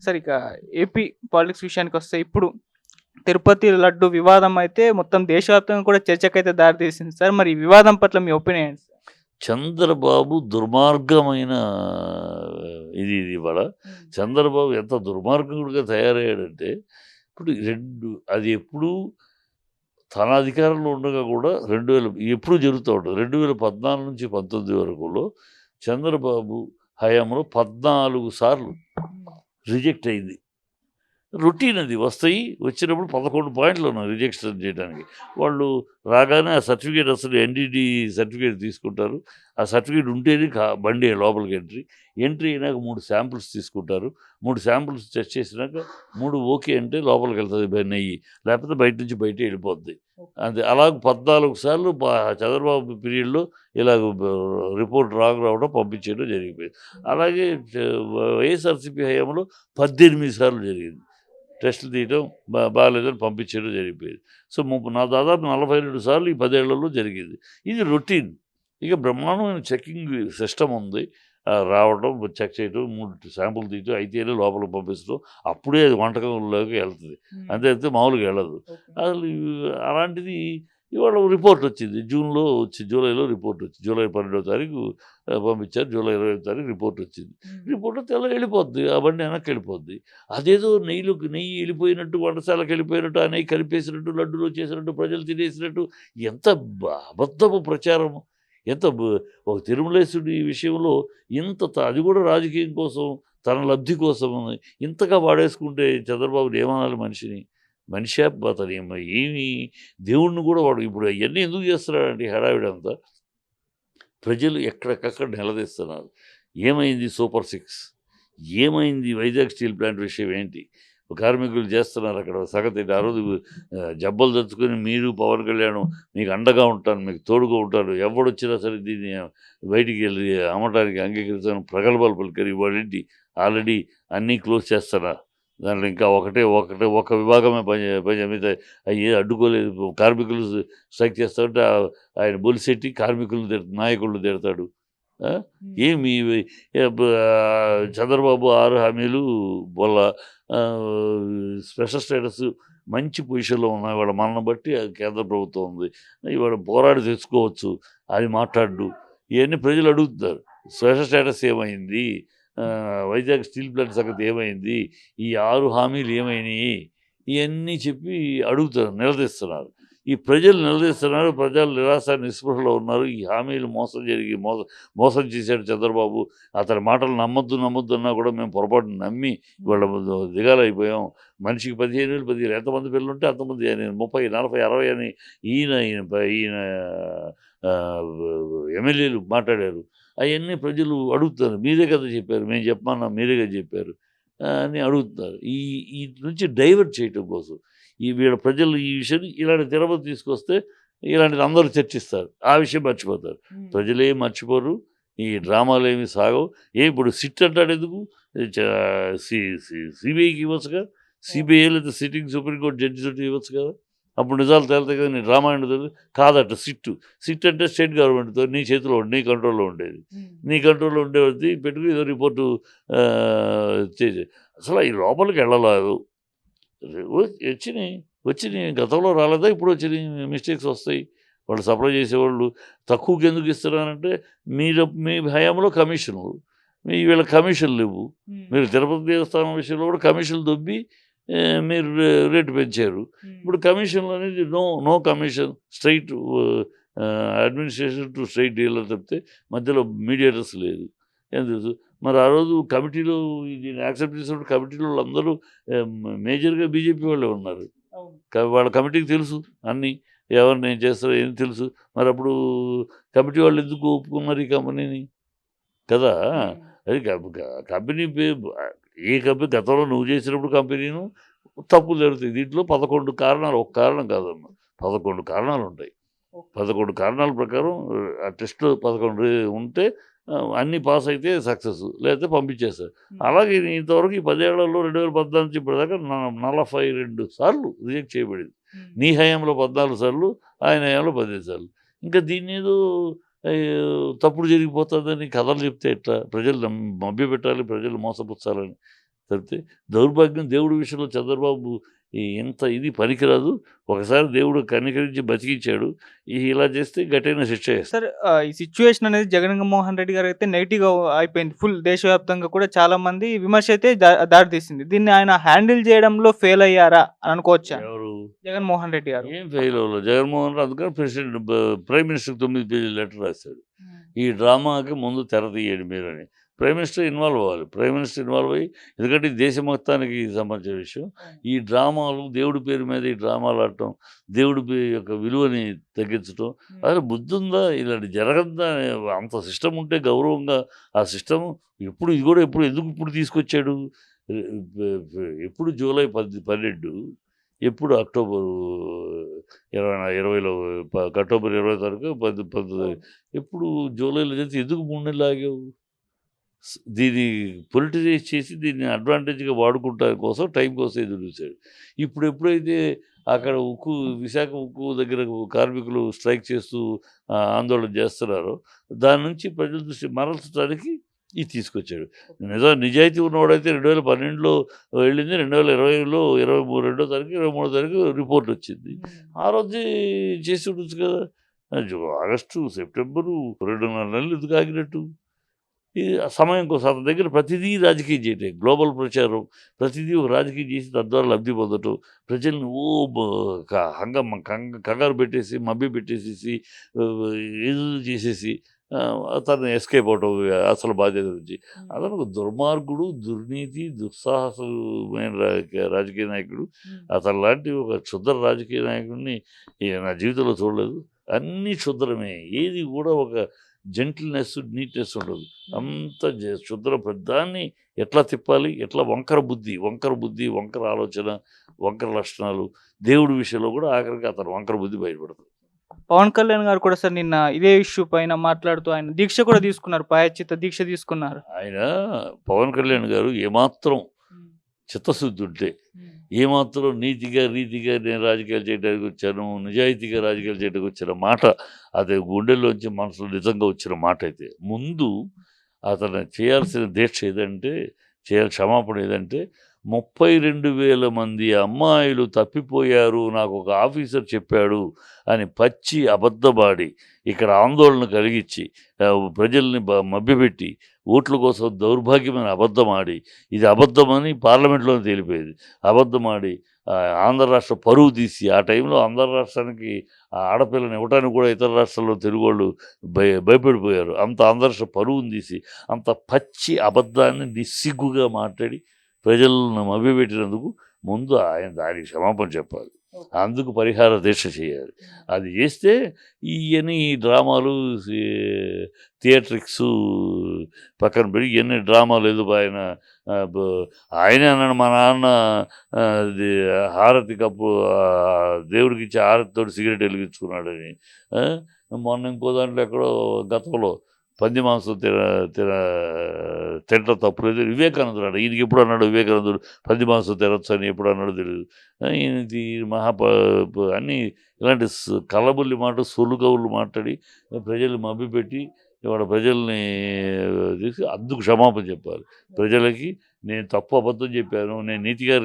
సరే ఇక AP politics విషయానికొస్తే ఇప్పుడు తిరుపతి లడ్డు వివాదం అయితే మొత్తం దేశవ్యాప్తంగా కూడా చర్చకైతే దారితీసింది సార్. మరి ఈ వివాదం పట్ల మీ ఒపీనియన్ ఏంటి సార్? చంద్రబాబు దుర్మార్గమైన ఇది ఇవాళ. చంద్రబాబు ఎంత దుర్మార్గుడిగా తయారయ్యాడంటే, ఇప్పుడు అది ఎప్పుడూ తన అధికారంలో ఉండగా కూడా ఎప్పుడూ జరుగుతూ ఉంటుంది. 2014 నుంచి 19 వరకులో చంద్రబాబు హయాంలో 14 సార్లు రిజెక్ట్ అయింది. రొటీన్ అది. వచ్చినప్పుడు 11 పాయింట్లు ఉన్నాయి రిజెక్షన్ చేయడానికి. వాళ్ళు రాగానే ఆ సర్టిఫికేట్ అసలు ఎన్‌డీడీ సర్టిఫికేట్ తీసుకుంటారు. ఆ సర్టిఫికేట్ ఉంటేనే బండి లోపలికి ఎంట్రీ అయినాక 3 శాంపిల్స్ తీసుకుంటారు. 3 శాంపిల్స్ టెస్ట్ చేసినాక 3 ఓకే అంటే లోపలికెళ్తది నెయ్యి. లేకపోతే బయట నుంచి బయటే వెళ్ళిపోద్ది. అంతే. అలాగ 14 సార్లు చంద్రబాబు పీరియడ్‌లో ఇలాగ రిపోర్ట్ రావడం, పంపించేయడం జరిగిపోయింది. అలాగే వైఎస్ఆర్‌సీపీ హయాంలో 18 సార్లు జరిగింది. టెస్టులు తీయటం బాలేదని పంపించేయడం జరిగిపోయేది. సో, దాదాపు 42 సార్లు ఈ 10 ఏళ్లలో జరిగింది. ఇది రొటీన్. ఇక బ్రహ్మాండమైన చెకింగ్ సిస్టమ్ ఉంది. రావడం, చెక్ చేయటం, 3 శాంపుల్ తీయటం, అయితేనే లోపలికి పంపించడం. అప్పుడే అది వంటకంలోకి ఎళ్తది. అంతే తప్పితే మామూలుగా ఎళ్ళదు. అసలు అలాంటిది ఇవాళ రిపోర్ట్ వచ్చింది. జూలైలో రిపోర్ట్ వచ్చింది. జూలై 12వ తారీఖు పంపించారు. జూలై 20వ తారీఖు రిపోర్ట్ వచ్చింది. రిపోర్ట్‌లో తెల్లగా వెళ్ళిపోద్ది. ఆ బండి వెనక్కి వెళ్ళిపోద్ది. అదేదో నెయ్యి వెళ్ళిపోయినట్టు, వంటశాలకు వెళ్ళిపోయినట్టు, ఆ నెయ్యి కలిపేసినట్టు, లడ్డూలో చేసినట్టు, ప్రజలు తినేసినట్టు ఎంత అబద్ధపు ప్రచారం. ఎంత ఒక తిరుమలేశుడి విషయంలో అది కూడా రాజకీయం కోసం, తన లబ్ధి కోసం ఇంతగా వాడేసుకుంటే చంద్రబాబుని ఏమనాలి మనిషిని? మనిషా అతను ఏమి దేవుడిని కూడా వాడు ఇప్పుడు అయన్నీ ఎందుకు చేస్తున్నాడంటే హడావిడంతా ప్రజలు ఎక్కడికక్కడ నిలదీస్తున్నారు. ఏమైంది సూపర్ 6? ఏమైంది వైజాగ్ స్టీల్ ప్లాంట్ విషయం ఏంటి? కార్మికులు చేస్తున్నారు అక్కడ సంగతేంటి? ఆ రోజు జబ్బలు తెచ్చుకొని మీరు పవన్ కళ్యాణ్ మీకు అండగా ఉంటాను, మీకు తోడుగా ఉంటాను. ఎవడొచ్చినా సరే దీన్ని బయటికి వెళ్ళి అమ్మటానికి అంగీకరిస్తాను ప్రగల్భాలు పలికారు. ఇవాళేంటి ఆల్రెడీ అన్నీ క్లోజ్ చేస్తున్నారు. దాంట్లో ఇంకా ఒక విభాగమే మిగతా అయ్యి అడ్డుకోలేదు. కార్మికులు స్ట్రైక్ చేస్తారంటే ఆయన బొలిశెట్టి నాయకులను తిడతాడు. ఏమి చంద్రబాబు 6 హామీలు బొల్ల. స్పెషల్ స్టేటస్ మంచి పొజిషన్‌లో ఉన్నాయి. ఇవాళ మనల్ని బట్టి కేంద్ర ప్రభుత్వం ఉంది. ఇవాళ పోరాడి తెచ్చుకోవచ్చు. అది మాట్లాడడు. ఇయన్నీ ప్రజలు అడుగుతున్నారు. స్పెషల్ స్టేటస్ ఏమైంది? వైజాగ్ స్టీల్ ప్లాంట్ సంగతి ఏమైంది? ఈ 6 హామీలు ఏమైనాయి? ఇయన్నీ చెప్పి అడుగుతారు, నిలదీస్తున్నారు. ఈ ప్రజలు నిలదీస్తున్నారు. ప్రజలు నిరాశ నిస్పృహలో ఉన్నారు. ఈ హామీలు మోసం చేశాడు చంద్రబాబు. అతని మాటలు నమ్మొద్దు అన్నా కూడా మేము పొరపాటున నమ్మి ఇవాళ దిగాలైపోయాం. మనిషికి 15,000 ఎంతమంది పిల్లలుంటే అంతమంది 30, 40, 60 అని ఈయన ఎమ్మెల్యేలు మాట్లాడారు. అయన్నీ ప్రజలు అడుగుతారు. మీరే కదా చెప్పారు. మేము చెప్పమన్నాం. మీరే కదా చెప్పారు అని అడుగుతున్నారు. ఈటి నుంచి డైవర్ట్ చేయటం కోసం వీళ్ళ ప్రజలు ఈ విషయాన్ని ఇలాంటి తిరుపతి తీసుకొస్తే ఇలాంటిది అందరూ చర్చిస్తారు. ఆ విషయం మర్చిపోతారు. ప్రజలేం మర్చిపోరు. ఈ డ్రామాలేమి సాగవు. ఇప్పుడు సిట్ అంటాడెందుకు? చ సి సి సిబిఐకి ఇవ్వచ్చుగా. సిబిఐ లేదా సిట్టింగ్ సుప్రీంకోర్టు జడ్జి తోటి ఇవ్వచ్చు కదా. అప్పుడు నిజాలు తేలుతాయి కదా. నీ డ్రామా ఏంటో కాదట సిట్ అంటే స్టేట్ గవర్నమెంట్‌తో నీ చేతిలో నీ కంట్రోల్‌లో ఉండేది. నీ కంట్రోల్‌లో ఉండేది పెట్టుకుని ఏదో రిపోర్టు చేసి అసలు ఈ లోపలికి వెళ్ళలేదు. వచ్చినియి గతంలో రాలేదా? ఇప్పుడు వచ్చినియి మిస్టేక్స్ వస్తాయి. వాళ్ళు సప్లై చేసేవాళ్ళు తక్కువకి ఎందుకు ఇస్తున్నారంటే మీ హయాంలో కమిషన్లు. వీళ్ళ కమిషన్లు ఇవ్వు. మీరు తిరుపతి దేవస్థానం విషయంలో కూడా కమిషన్లు దొబ్బి మీరు రేటు పెంచారు. ఇప్పుడు కమిషన్లు అనేది no commission straight administration to straight dealer తప్పితే మధ్యలో మీడియేటర్స్ లేదు. ఏం తెలుసు మరి ఆ రోజు కమిటీలో దీన్ని యాక్సెప్ట్ చేసినప్పుడు కమిటీలో వాళ్ళందరూ మేజర్‌గా బీజేపీ వాళ్ళే ఉన్నారు. వాళ్ళ కమిటీకి తెలుసు అన్నీ. ఎవరిని ఏం చేస్తారో ఏం తెలుసు. మరి అప్పుడు కమిటీ వాళ్ళు ఎందుకు ఒప్పుకున్నారు ఈ కంపెనీని? కదా! అది కంపెనీ గతంలో నువ్వు చేసినప్పుడు కంపెనీను తప్పులు జరుగుతాయి. దీంట్లో 11 కారణాలు. ఒక కారణం కాదమ్మా. 11 కారణాలుంటాయి. 11 కారణాల ప్రకారం ఆ టెస్ట్‌లో 11 ఉంటే అన్నీ పాస్ అయితే సక్సెస్. లేకపోతే పంపించేస్తారు. అలాగే ఇంతవరకు ఈ 10 ఏళ్లలో 2014 నుంచి ఇప్పటిదాకా 42 సార్లు రిజెక్ట్ చేయబడింది. నీ హయాంలో 14 సార్లు, ఆయన హయాంలో 15 సార్లు. ఇంకా దీన్నేదో తప్పుడు జరిగిపోతుందని కథలు చెప్తే ఎట్లా? ప్రజలు మభ్యపెట్టాలి, ప్రజలు మోసపుచ్చాలని. తప్పితే దౌర్భాగ్యం దేవుడి విషయంలో చంద్రబాబు ఇంత ఇది పనికిరాదు. ఒకసారి దేవుడు కనికరించి బతికించాడు. ఇలా చేస్తే గట్టైన శిక్ష వేస్తారు. సార్ ఈ సిట్యుయేషన్ అనేది జగన్మోహన్ రెడ్డి గారు అయితే నెగిటివ్‌గా అయిపోయింది. ఫుల్ దేశవ్యాప్తంగా కూడా చాలా మంది విమర్శ అయితే దారి తీసింది. దీన్ని ఆయన హ్యాండిల్ చేయడంలో ఫెయిల్ అయ్యారా అని అనుకోవచ్చా? ఎవరు? జగన్మోహన్ రెడ్డి గారు. ఏం ఫెయిల్ అవ్వలేదు. జగన్మోహన్ రావు అందుకని ప్రైమ్ మినిస్టర్‌కి 9 పేజీల లెటర్ రాశాడు. ఈ డ్రామాకి ముందు తెర తీయండి మీరని. ప్రైమ్ మినిస్టర్ ఇన్వాల్వ్ అవ్వాలి. ప్రైమ్ మినిస్టర్ ఇన్వాల్వ్ అయ్యి, ఎందుకంటే ఇది దేశం మొత్తానికి సంబంధించిన విషయం. ఈ డ్రామాలు దేవుడి పేరు మీద ఈ డ్రామాలు ఆడటం, దేవుడి యొక్క విలువని తగ్గించడం, అసలు బుద్ధుందా? ఇలాంటి జరగద్దా? అంత సిస్టమ్ ఉంటే గౌరవంగా ఆ సిస్టమ్ ఎప్పుడు ఇది కూడా ఎందుకు ఇప్పుడు తీసుకొచ్చాడు? ఎప్పుడు జూలై 12 ఎప్పుడు అక్టోబరు 20లో అక్టోబర్ 20 తారీఖు 19 ఎప్పుడు జూలైలో చేసి ఎందుకు 3 నెలలు ఆగావు? దీన్ని పొలిటిసైజ్ చేసి దీన్ని అడ్వాంటేజ్గా వాడుకుంటానికి కోసం టైం కోసం ఎదురు చూశాడు. ఇప్పుడు ఎప్పుడైతే అక్కడ విశాఖ ఉక్కు దగ్గర కార్మికులు స్ట్రైక్ చేస్తూ ఆందోళన చేస్తున్నారో దాని నుంచి ప్రజల దృష్టి మరల్చడానికి ఇది తీసుకొచ్చాడు. నిజాయితీ ఉన్నవాడైతే 2012లో వెళ్ళింది, 2020లో 22వ తారీఖు 23వ తారీఖు రిపోర్ట్ వచ్చింది. ఆ రోజే చేసి ఉండొచ్చు కదా. ఆగస్టు, సెప్టెంబరు 2.5 నెలలు ఎందుకు ఆగినట్టు? ఈ సమయం కోసం అతని దగ్గర ప్రతిదీ రాజకీయం చేయటం, గ్లోబల్ ప్రచారం, ప్రతిదీ ఒక రాజకీయం చేసి తద్వారా లబ్ధి పొందటం, ప్రజల్ని కంగారు పెట్టేసి మభ్య పెట్టేసేసి ఏదో చేసేసి తను ఎస్కేప్ అవటం అసలు బాధ్యత నుంచి. అతను ఒక దుర్మార్గుడు, దుర్నీతి, దుస్సాహసమైన రాజకీయ నాయకుడు. అతను లాంటి ఒక క్షుద్ర రాజకీయ నాయకుడిని నా జీవితంలో చూడలేదు. అన్నీ క్షుద్రమే, ఏది కూడా ఒక జెంటిల్నెస్, నీట్నెస్ ఉండదు. అంత క్షుద్ర పెద్దాన్ని ఎట్లా తిప్పాలి, ఎట్లా వంకర బుద్ధి, వంకర ఆలోచన, వంకర లక్షణాలు. దేవుడి విషయంలో కూడా ఆఖరికి అతను వంకర బుద్ధి బయటపడుతుంది. పవన్ కళ్యాణ్ గారు కూడా సార్ నిన్న ఇదే ఇష్యూ పైన మాట్లాడుతూ ఆయన దీక్ష కూడా తీసుకున్నారు. ప్రాయశ్చిత్త దీక్ష తీసుకున్నారు. ఆయన పవన్ కళ్యాణ్ గారు ఏమాత్రం చిత్తశుద్ధి ఉంటే, ఏమాత్రం రీతిగా నేను రాజకీయాలు చేయడానికి వచ్చాను, నిజాయితీగా రాజకీయాలు చేయడానికి వచ్చిన మాట, అది గుండెల్లోంచి మనసులో నిజంగా వచ్చిన మాట అయితే, ముందు అతను చేయాల్సిన దీక్ష ఏదంటే, క్షమాపణ ఏదంటే, 32,000 మంది అమ్మాయిలు తప్పిపోయారు, నాకు ఒక ఆఫీసర్ చెప్పాడు అని పచ్చి అబద్ధమాడి, ఇక్కడ ఆందోళన కలిగించి, ప్రజల్ని మభ్యపెట్టి, ఓట్ల కోసం దౌర్భాగ్యమైన అబద్ధమాడి, ఇది అబద్ధమని పార్లమెంట్లోనే తేలిపోయేది, అబద్ధమాడి ఆంధ్ర రాష్ట్ర పరువు తీసి, ఆ టైంలో ఆంధ్ర రాష్ట్రానికి ఆడపిల్లని ఇవ్వటానికి కూడా ఇతర రాష్ట్రాల్లో తెలుగు వాళ్ళు భయపడిపోయారు. అంత ఆంధ్ర రాష్ట్ర పరువుని తీసి, అంత పచ్చి అబద్ధాన్ని నిస్సిగ్గుగా మాట్లాడి ప్రజలను మభ్యపెట్టినందుకు ముందు ఆయన దానికి క్షమాపణ చెప్పాలి. అందుకు పరిహార దీక్ష చేయాలి. అది చేస్తే ఈ డ్రామాలు, థియేట్రిక్స్ పక్కన పెట్టి ఇవన్నీ డ్రామాలు ఏదో ఆయనే అన్నాడు, మా నాన్న హారతి కప్పు దేవుడికి ఇచ్చే హారతితో సిగరెట్ వెలిగించుకున్నాడని. మొన్న ఇంకో దాంట్లో ఎక్కడో గతంలో పంది మాంసం తినటం తప్పులేదు వివేకానందుడు అన్నాడు. ఈయనకి ఎప్పుడు అన్నాడు వివేకానందుడు పంది మాంసం తినొచ్చు అని ఎప్పుడు అన్నాడు తెలియదు. ఈయనది అన్నీ ఇలాంటి కళ్ళబుల్లి మాట, సొల్లుకవులు మాట్లాడి ప్రజల్ని మభ్యపెట్టి ఇవాళ ప్రజల్ని తీసి అందుకు క్షమాపణ చెప్పాలి. ప్రజలకి నేను తప్పు అబద్ధం చెప్పాను, నేను రీతిగా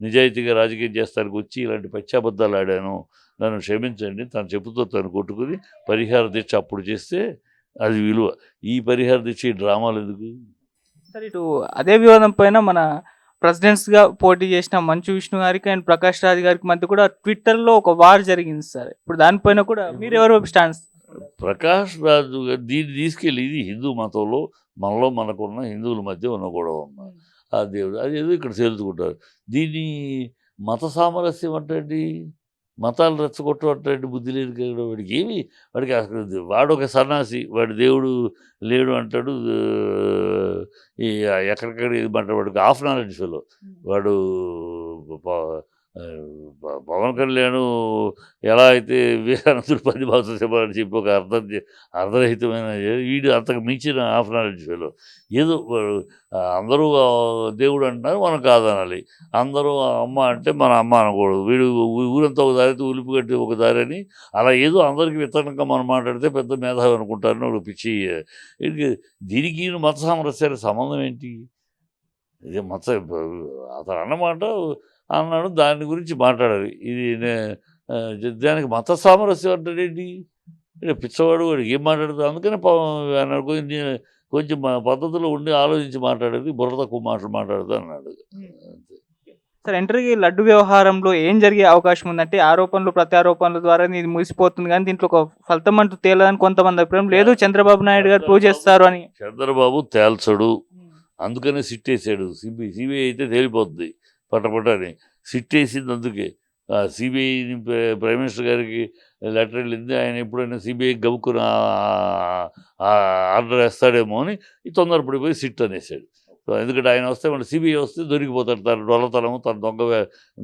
నిజాయితీగా రాజకీయం చేస్తానికి వచ్చి ఇలాంటి పచ్చాబద్ధాలు ఆడాను, నన్ను క్షమించండి, తను చెప్పుతో తను కొట్టుకుని పరిహార దీక్ష అప్పుడు చేస్తే అది విలువ. ఈ పరిహార దీక్ష ఈ డ్రామాలు ఎందుకు? సార్ ఇటు అదే వివాదం పైన మన ప్రెసిడెంట్స్గా పోటీ చేసిన మంచు విష్ణు గారికి అండ్ ప్రకాష్ రాజ్ గారికి మధ్య కూడా ట్విట్టర్లో ఒక వార్ జరిగింది సార్. ఇప్పుడు దానిపైన కూడా మీరు ఎవరు స్టాండ్స్? ప్రకాష్ రాజు గారు దీన్ని తీసుకెళ్ళి, ఇది హిందూ మతంలో మనకున్న హిందువుల మధ్య ఉన్న గొడవ అమ్మ. ఆ దేవుడు అది ఏదో ఇక్కడ చేరుచుకుంటారు. దీన్ని మత సామరస్యం అంటే, మతాలు రెచ్చగొట్టేటువంటి బుద్ధి లేదు వాడికి అసలు వాడు ఒక సన్నాసి, వాడి దేవుడు లేడు అంటాడు. ఎక్కడికక్కడ ఇది అంటాడు, వాడికి హాఫ్ నాలెడ్జ్ ఫెలో వాడు. పవన్ కళ్యాణ్ ఎలా అయితే వివేకానందుడు 10 మాంసం చెప్పాలని చెప్పి ఒక అర్ధరహితమైన, వీడు అంతకు మించిన హాఫ్ నాలెడ్జ్ ఫెలో. ఏదో అందరూ దేవుడు అంటున్నారు, మనం కాదనాలి. అందరూ అమ్మ అంటే మన అమ్మ అనకూడదు. వీడు ఊరంతా ఒక దారి అయితే ఉలిపి కట్టి ఒక దారి అని, అలా ఏదో అందరికీ విత్తనంగా మనం మాట్లాడితే పెద్ద మేధావి అనుకుంటారని ఒక పిచ్చి. దీనికి మత సామరస్యానికి సంబంధం ఏంటి? ఇది మొత్తం అతను అన్నమాట అన్నాడు, దాని గురించి మాట్లాడాలి. ఇది దానికి మత సామరస్యం అంటాడేంటి? పిచ్చవాడు, వాడికి ఏం మాట్లాడతాడు? అందుకనే ఆయన కొంచెం పద్ధతిలో ఉండి ఆలోచించి మాట్లాడేది, బుర్ర తక్కువ మాటలు మాట్లాడదు అన్నాడు. అంతే. సార్ ఎంటర్‌కి లడ్డు వ్యవహారంలో ఏం జరిగే అవకాశం ఉందంటే ఆరోపణలు, ప్రత్యారోపణల ద్వారానే ఇది ముగిసిపోతుంది గానీ దీంట్లో ఒక ఫలితం అంటూ తేలదని కొంతమంది అభిప్రాయం. లేదు చంద్రబాబు నాయుడు గారు ప్రూవ్ చేస్తారు అని. చంద్రబాబు తేల్చడు, అందుకనే సిట్టేసాడు. సిబిఐ అయితే తేలిపోతుంది పట్టపట్ట అని. సిట్టేసింది అందుకే. సిబిఐ ప్రైమ్ మినిస్టర్ గారికి లెటర్ వెళ్ళింది. ఆయన ఎప్పుడైనా సిబిఐ గబుక్కున ఆర్డర్ వేస్తాడేమో అని తొందరపడిపోయి సిట్ అనేసాడు. సో ఎందుకంటే ఆయన వస్తే మన సిబిఐ వస్తే దొరికిపోతాడు, తన డొల్లతనము, తన దొంగ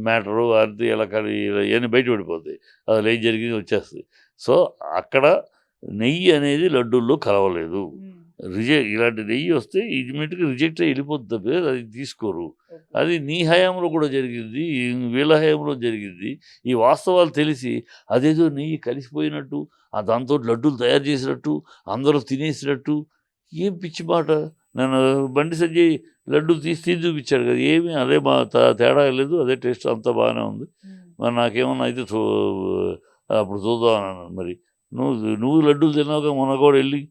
మ్యాటరు అది ఇలా కానీ ఇవన్నీ బయటపడిపోతాయి. అసలు ఏం జరిగింది వచ్చేస్తుంది. సో అక్కడ నెయ్యి అనేది లడ్డూల్లో కలవలేదు. ఇలాంటి నెయ్యి వస్తే ఇమీడియట్గా రిజెక్ట్ అయ్యి వెళ్ళిపోతుంది తప్ప అది తీసుకోరు. అది నీ హయాంలో కూడా జరిగింది, వీళ్ళ హయాంలో జరిగింది. ఈ వాస్తవాలు తెలిసి అదేదో నెయ్యి కలిసిపోయినట్టు, దాంతో లడ్డూలు తయారు చేసినట్టు, అందరూ తినేసినట్టు, ఏం పిచ్చి మాట. నన్ను బండి సంజయ్ లడ్డు తీసి తిని చూపించాడు కదా, ఏమీ అదే తేడా లేదు, అదే టేస్ట్ అంతా బాగానే ఉంది. మరి నాకేమన్నా అయితే అప్పుడు చూద్దాం అన్నాను. మరి నువ్వు లడ్డూలు తిన్నాక మొన్న కూడా వెళ్ళి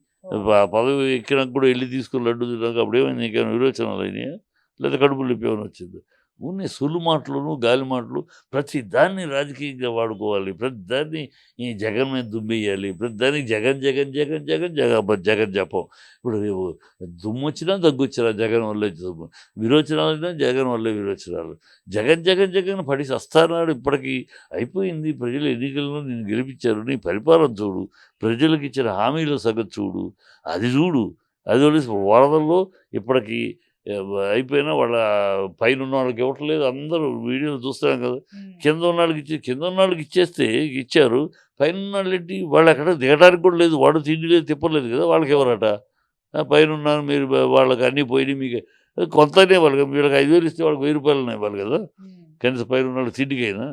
పదవి ఎక్కినాక కూడా వెళ్ళి తీసుకుని లడ్డు తిన్నాక అప్పుడేమైనా నీకేమైనా విరోచనాలు అయినాయా, లేదా కడుపులు నొప్పి ఏమైనా వచ్చింది? ఉన్న సులు మాటలను, గాలి మాటలు, ప్రతి దాన్ని రాజకీయంగా వాడుకోవాలి, ప్రతి దాన్ని ఈ జగన్ మీద దుమ్మేయాలి, ప్రతి దానికి జగన్ జగన్ జగన్ జగన్ జగన్ జగన్ జపం. ఇప్పుడు దుమ్ము వచ్చినా దగ్గు వచ్చినా జగన్ వల్లే దుమ్ము, విరోచనాలు అయినా జగన్ వల్లే విరోచనాలు. జగన్ జగన్ జగన్ పడి వస్తానాడు. ఇప్పటికీ అయిపోయింది. ప్రజలు ఎన్నికల్లో నేను గెలిపించారు, నీ పరిపాలన చూడు, ప్రజలకు ఇచ్చిన హామీల సగం చూడు, అది చూడు. అది వదిలేసి వరదల్లో ఇప్పటికీ అయిపోయినా వాళ్ళ పైన ఉన్న వాళ్ళకి ఇవ్వట్లేదు. అందరూ వీడియోలు చూస్తున్నాం కదా, కింద ఉన్న వాళ్ళకి ఇచ్చేస్తే ఇచ్చారు, పైన ఉన్న వాళ్ళు ఏంటి, వాళ్ళు ఎక్కడ దిగడానికి కూడా లేదు, వాడు తిండి లేదు, తిప్పలేదు కదా, వాళ్ళకి ఎవరట. పైన ఉన్నారు మీరు, వాళ్ళకి అన్నీ పోయినాయి, మీకు కొంతనే వాళ్ళకి, వీళ్ళకి 5,000 ఇస్తే వాళ్ళకి 1,000 రూపాయలు ఇవ్వాలి కదా, కనీసం పైన ఉన్న వాళ్ళు తిండికైనా.